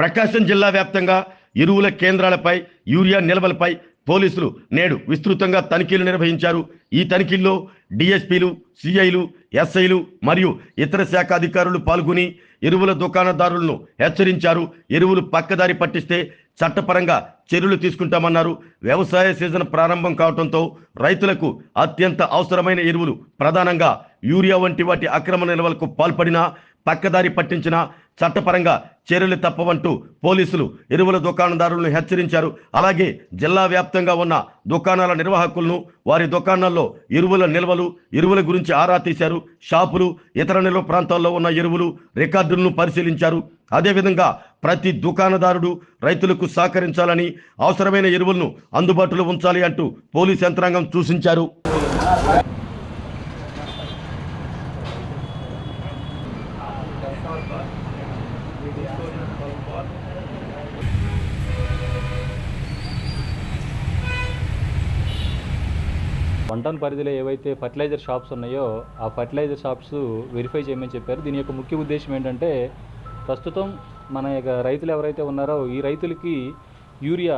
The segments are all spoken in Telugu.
ప్రకాశం జిల్లా వ్యాప్తంగా ఎరువుల కేంద్రాలపై యూరియా నిల్వలపై పోలీసులు నేడు విస్తృతంగా తనిఖీలు నిర్వహించారు. ఈ తనిఖీల్లో డిఎస్పీలు, సిఐలు, ఎస్ఐలు మరియు ఇతర శాఖ అధికారులు పాల్గొని ఎరువుల దుకాణదారులను హెచ్చరించారు. ఎరువులు పక్కదారి పట్టిస్తే చట్టపరంగా చర్యలు తీసుకుంటామన్నారు. వ్యవసాయ సీజన్ ప్రారంభం కావడంతో రైతులకు అత్యంత అవసరమైన ఎరువులు ప్రధానంగా యూరియా వంటి వాటి అక్రమ నిల్వలకు పాల్పడినా పక్కదారి పట్టించిన చట్టపరంగా చర్యలు తప్పవంటూ పోలీసులు ఎరువుల దుకాణదారులను హెచ్చరించారు. అలాగే జిల్లా వ్యాప్తంగా ఉన్న దుకాణాల నిర్వాహకులను వారి దుకాణాల్లో ఎరువుల గురించి ఆరా తీశారు. షాపులు, ఇతర నిల్వ ప్రాంతాల్లో ఉన్న ఎరువులు రికార్డులను పరిశీలించారు. అదేవిధంగా ప్రతి దుకాణదారుడు రైతులకు సహకరించాలని, అవసరమైన ఎరువులను అందుబాటులో ఉంచాలి అంటూ పోలీస్ యంత్రాంగం సూచించారు. వన్ టౌన్ పరిధిలో ఏవైతే ఫర్టిలైజర్ షాప్స్ ఉన్నాయో ఆ ఫర్టిలైజర్ షాప్స్ వెరిఫై చేయమని చెప్పారు. దీని యొక్క ముఖ్య ఉద్దేశం ఏంటంటే, ప్రస్తుతం మన యొక్క రైతులు ఎవరైతే ఉన్నారో ఈ రైతులకి యూరియా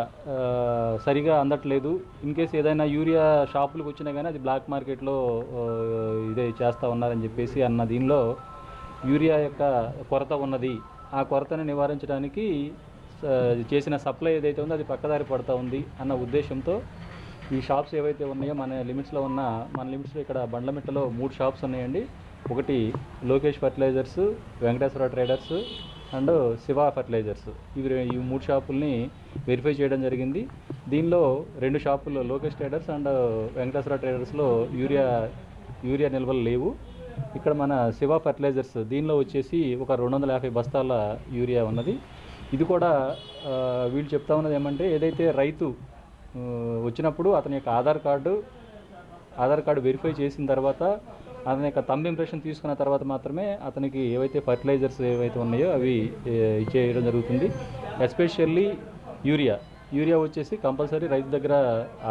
సరిగా అందట్లేదు. ఇన్ కేసు ఏదైనా యూరియా షాపులకు వచ్చినా కానీ అది బ్లాక్ మార్కెట్లో ఇదే చేస్తూ ఉన్నారని చెప్పేసి అన్న దీనిలో యూరియా యొక్క కొరత ఉన్నది. ఆ కొరతను నివారించడానికి చేసిన సప్లై ఏదైతే ఉందో అది పక్కదారి పడుతూ ఉంది అన్న ఉద్దేశంతో ఈ షాప్స్ ఏవైతే ఉన్నాయో మన లిమిట్స్లో ఇక్కడ బండ్లమిట్టలో 3 షాప్స్ ఉన్నాయండి. ఒకటి Lokesh fertilisers, Venkateswara traders and Shiva fertilisers. ఈ 3 షాపుల్ని వెరిఫై చేయడం జరిగింది. దీనిలో 2 షాపుల్లో లోకేష్ ట్రేడర్స్ అండ్ వెంకటేశ్వర ట్రేడర్స్లో యూరియా నిల్వలు లేవు. ఇక్కడ మన శివ ఫర్టిలైజర్స్ దీనిలో వచ్చేసి ఒక 250 బస్తాల యూరియా ఉన్నది. ఇది కూడా వీళ్ళు చెప్తా ఉన్నది ఏమంటే, ఏదైతే రైతు వచ్చినప్పుడు అతని యొక్క ఆధార్ కార్డు వెరిఫై చేసిన తర్వాత అతని యొక్క థంబ్ ఇంప్రెషన్ తీసుకున్న తర్వాత మాత్రమే అతనికి ఏవైతే ఫర్టిలైజర్స్ ఏవైతే ఉన్నాయో అవి ఇచ్చేయడం జరుగుతుంది. ఎస్పెషల్లీ యూరియా వచ్చేసి కంపల్సరీ రైతు దగ్గర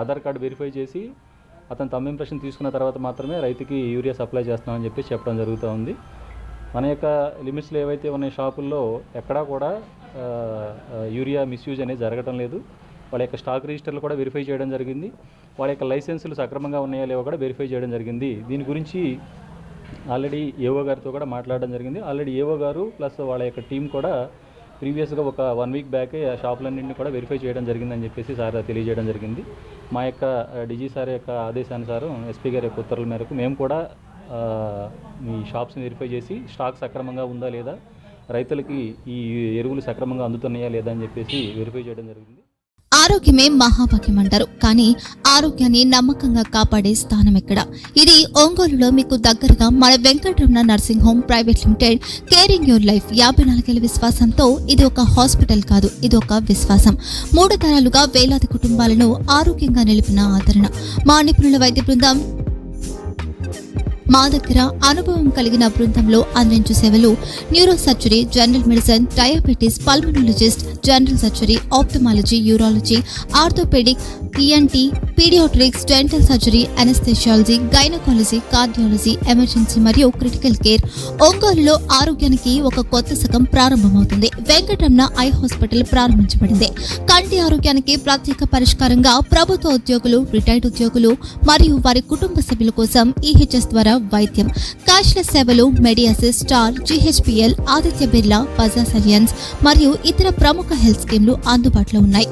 ఆధార్ కార్డు వెరిఫై చేసి అతను థంబ్ ఇంప్రెషన్ తీసుకున్న తర్వాత మాత్రమే రైతుకి యూరియా సప్లై చేస్తామని చెప్పి చెప్పడం జరుగుతూ ఉంది. మన యొక్క లిమిట్స్లో ఏవైతే ఉన్న షాపుల్లో ఎక్కడా కూడా యూరియా మిస్యూజ్ అనేది జరగడం లేదు. వాళ్ళ యొక్క స్టాక్ రిజిస్టర్లు కూడా వెరిఫై చేయడం జరిగింది. వాళ్ళ యొక్క లైసెన్సులు సక్రమంగా ఉన్నాయా లేవో కూడా వెరిఫై చేయడం జరిగింది. దీని గురించి ఆల్రెడీ ఏఓ గారితో కూడా మాట్లాడడం జరిగింది. ఆల్రెడీ ఏఓ గారు ప్లస్ వాళ్ళ యొక్క టీం కూడా ప్రీవియస్గా ఒక 1 వీక్ బ్యాకే ఆ షాపులన్నింటినీ కూడా వెరిఫై చేయడం జరిగిందని చెప్పేసి సార్ తెలియజేయడం జరిగింది. మా యొక్క డీజీ సార్ యొక్క ఆదేశానుసారం ఎస్పీ గారి యొక్క ఉత్తర్వుల మేరకు మేము కూడా ఈ షాప్స్ని వెరిఫై చేసి స్టాక్ సక్రమంగా ఉందా లేదా, రైతులకి ఈ ఎరువులు సక్రమంగా అందుతున్నాయా లేదా అని చెప్పేసి వెరిఫై చేయడం జరిగింది. ఆరోగ్యమే మహాభాగ్యం అంటారు, కానీ ఆరోగ్యాన్ని నమ్మకంగా కాపాడే స్థానం ఎక్కడ? ఇది ఒంగోలులో మీకు దగ్గరగా మన Venkataramana nursing home private limited. Caring your life 54 ఏళ్ల విశ్వాసంతో ఇది ఒక హాస్పిటల్ కాదు, ఇది ఒక విశ్వాసం. 3 తరాలుగా వేలాది కుటుంబాలను ఆరోగ్యంగా నిలిపిన ఆదరణ. మా నిపుణుల వైద్య బృందం మా దగ్గర అనుభవం కలిగిన బృందంలో అందించే సేవలు neuro surgery, general medicine, diabetes, pulmonologist, general surgery, ophthalmology, urology, orthopaedic, ENT, paediatrics, dental surgery, anaesthesiology, gynaecology, cardiology, emergency మరియు క్రిటికల్ కేర్. ఒంగోలులో ఆరోగ్యానికి ఒక కొత్త శకం ప్రారంభమవుతుంది. వెంకటరమణ ఐ హాస్పిటల్ ప్రారంభించబడింది. కంటి ఆరోగ్యానికి ప్రత్యేక పరిష్కారంగా ప్రభుత్వ ఉద్యోగులు, రిటైర్డ్ ఉద్యోగులు మరియు వారి కుటుంబ సభ్యుల కోసం ఈహెచ్ఎస్ ద్వారా వైద్యం, క్యాష్లెస్ సేవలు, Medi Assist, Star, GHPL, Aditya Birla, Bajaj Allianz మరియు ఇతర ప్రముఖ హెల్త్ స్కీమ్లు అందుబాటులో ఉన్నాయి.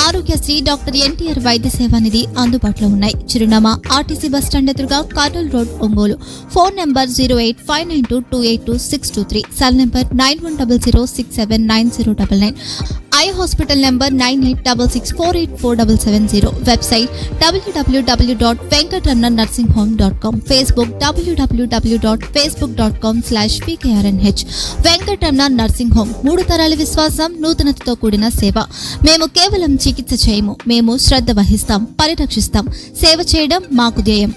ఆరోగ్యశ్రీ, డాక్టర్ ఎన్టీఆర్ వైద్య సేవా నిధి అందుబాటులో ఉన్నాయి. చిరునామా ఆర్టీసీ బస్టాండ్ ఎదురుగా, Kurnool road, Ongole. Phone number 08592282623, cell number 9100679099. Eye hospital number 9866484770. Website www.venkatramanarsinghome.com. Facebook www.facebook.com/pkrnh. Venkataramana nursing home, 3 తరాల విశ్వాసం, నూతనతతో కూడిన సేవ. మేము కేవలం చికిత్స చేయము, మేము శ్రద్ధ వహిస్తాం, పరిరక్షిస్తాం. సేవ చేయడం మాకు ధ్యేయం.